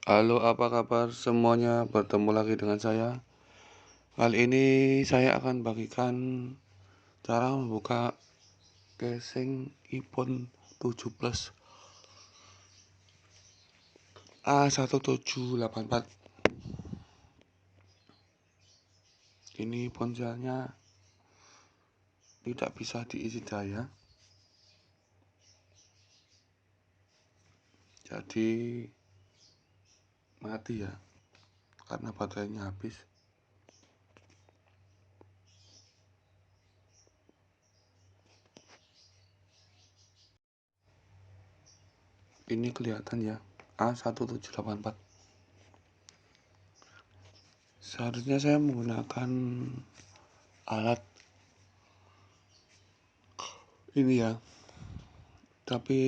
Halo, apa kabar semuanya? Bertemu lagi dengan saya. Kali ini saya akan bagikan cara membuka casing iPhone 7 Plus A1784. Ini ponselnya tidak bisa diisi daya, jadi mati ya, karena baterainya habis. Ini kelihatan ya, A1784. Seharusnya saya menggunakan alat ini ya, tapi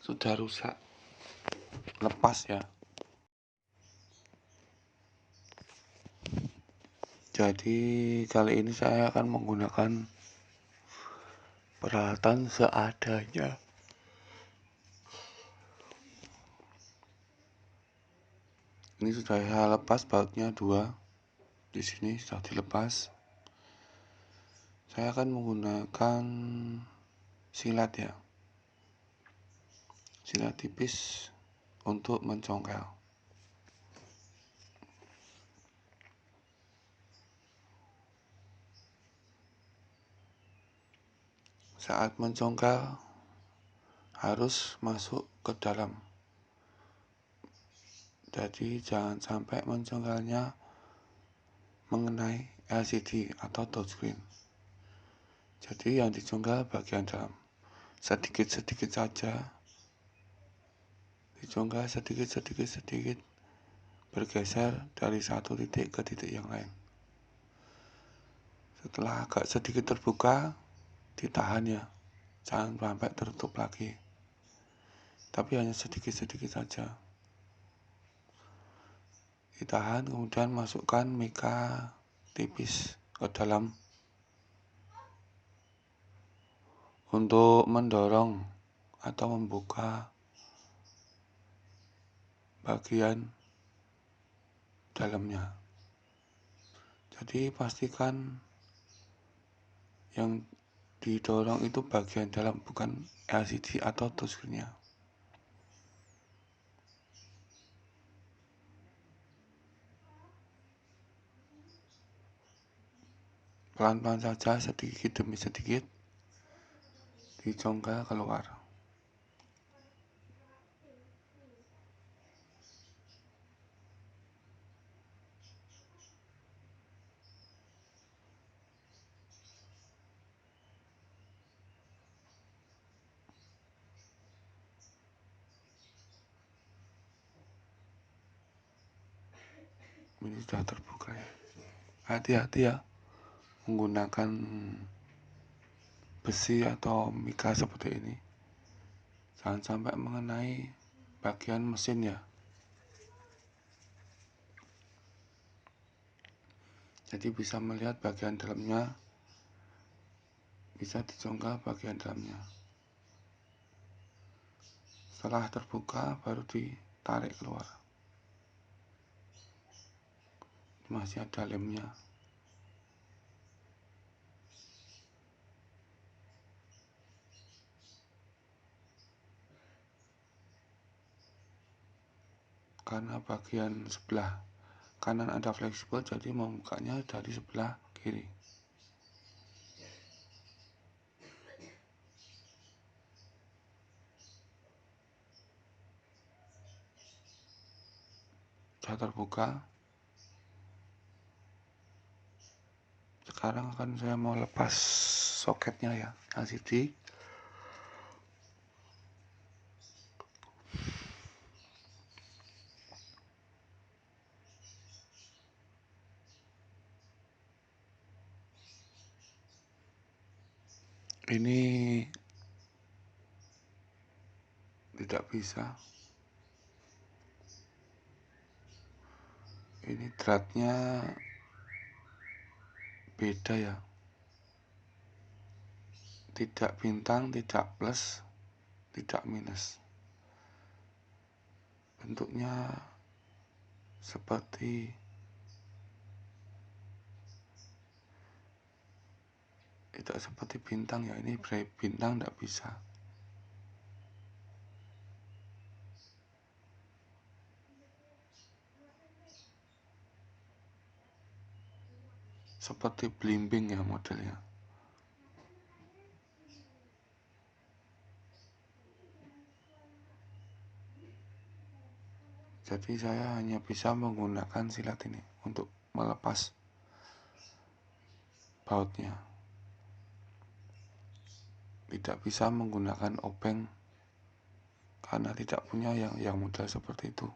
sudah rusak, lepas ya. Jadi kali ini saya akan menggunakan peralatan seadanya. Ini sudah saya lepas bautnya 2. Di sini sudah dilepas. Saya akan menggunakan silet ya. Silet tipis untuk mencongkel. Saat mencongkel harus masuk ke dalam. Jadi jangan sampai mencongkelnya mengenai LCD atau touchscreen. Jadi yang dicongkel bagian dalam. Sedikit-sedikit saja. Dicongkel sedikit, bergeser dari satu titik ke titik yang lain. Setelah agak sedikit terbuka, ditahan ya, jangan sampai tertutup lagi, tapi hanya sedikit-sedikit saja. Ditahan, kemudian masukkan mika tipis ke dalam untuk mendorong atau membuka bagian dalamnya. Jadi pastikan yang didorong itu bagian dalam, bukan LCD atau touchscreen-nya. Pelan-pelan saja, sedikit demi sedikit dicongkel keluar. Ini sudah terbuka ya. Hati-hati ya menggunakan besi atau mika seperti ini. Jangan sampai mengenai bagian mesin ya. Jadi bisa melihat bagian dalamnya, bisa dicongkel bagian dalamnya. Setelah terbuka baru ditarik keluar. Masih ada lemnya. Karena bagian sebelah kanan ada fleksibel, jadi membukanya dari sebelah kiri. Sudah terbuka. Sekarang akan saya mau lepas soketnya ya, LCD. Ini tidak bisa. Ini dratnya beda ya, tidak bintang, tidak plus, tidak minus. Bentuknya seperti tidak seperti bintang ya, ini bintang tidak bisa. Seperti belimbing ya modelnya. Jadi saya hanya bisa menggunakan silet ini untuk melepas bautnya. Tidak bisa menggunakan obeng karena tidak punya yang model seperti itu.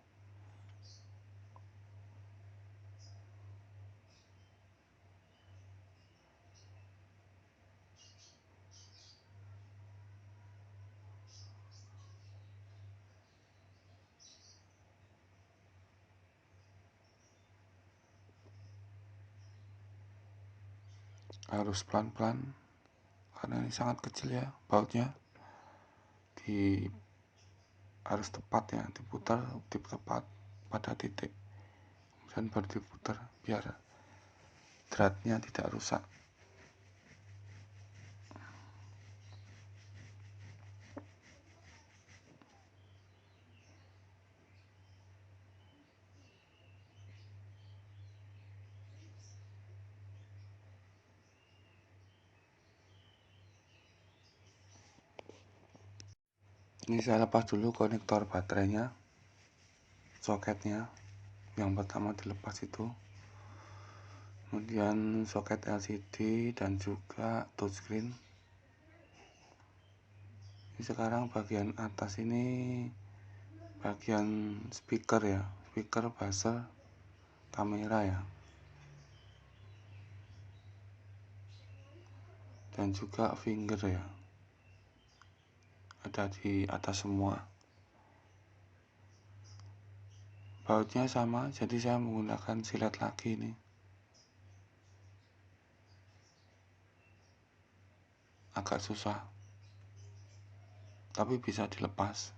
Harus pelan-pelan karena ini sangat kecil ya bautnya. Harus tepat ya, diputar tepat pada titik dan baru diputar biar dratnya tidak rusak. Ini saya lepas dulu konektor baterainya, soketnya yang pertama dilepas itu, kemudian soket LCD dan juga touchscreen. Ini sekarang bagian atas ini bagian speaker ya, speaker, buzzer, kamera ya, dan juga finger ya, ada di atas semua. Bautnya sama, jadi saya menggunakan silet lagi ini. Agak susah, tapi bisa dilepas.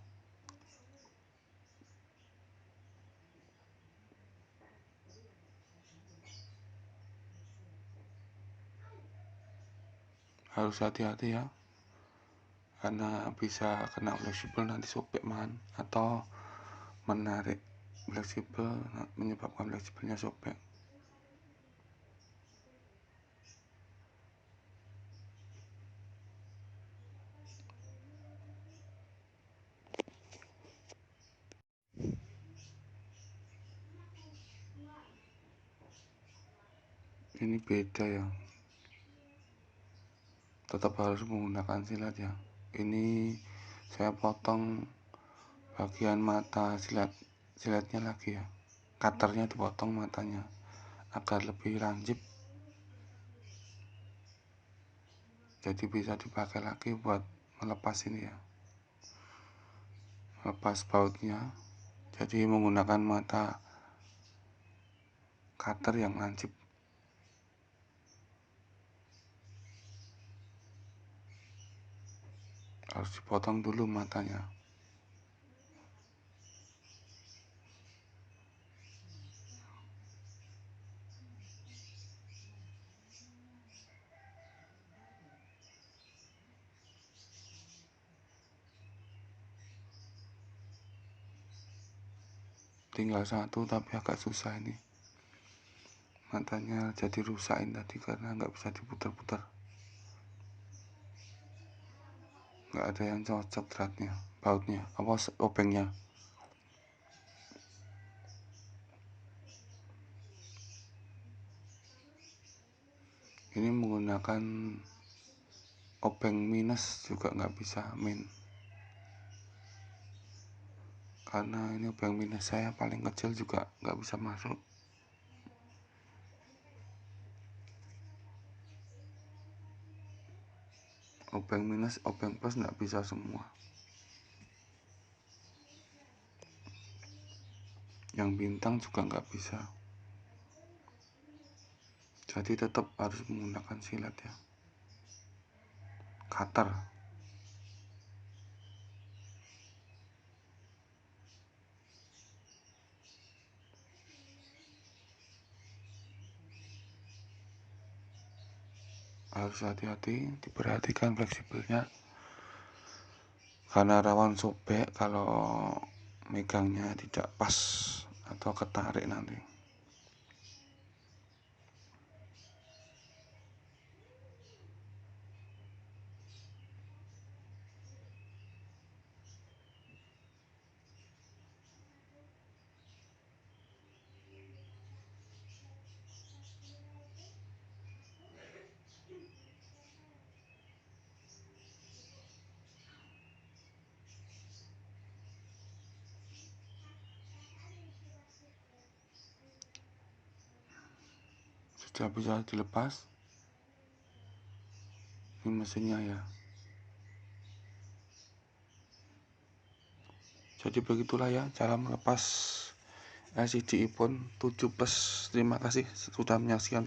Harus hati-hati ya, karena bisa kena fleksibel nanti sobek man, atau menarik fleksibel menyebabkan fleksibelnya sobek. Ini beda ya, tetap harus menggunakan silet ya. Ini saya potong bagian mata siletnya lagi ya, cutternya dipotong matanya agar lebih lancip, jadi bisa dipakai lagi buat melepas ini ya, melepas bautnya. Jadi menggunakan mata cutter yang lancip. Harus dipotong dulu matanya. Tinggal satu tapi agak susah ini, matanya jadi rusakin tadi karena nggak bisa diputar-putar, nggak ada yang cocok dratnya, bautnya, obengnya. Ini menggunakan obeng minus juga nggak bisa min, karena ini obeng minus saya paling kecil juga nggak bisa masuk. Obeng minus, obeng plus nggak bisa semua. Yang bintang juga nggak bisa. Jadi tetap harus menggunakan silet ya, cutter. harus hati-hati, diperhatikan fleksibelnya karena rawan sobek kalau megangnya tidak pas atau ketarik nanti. Sudah bisa dilepas ini mesinnya ya. Jadi begitulah ya cara melepas LCD iPhone 7 Plus. Terima kasih sudah menyaksikan video.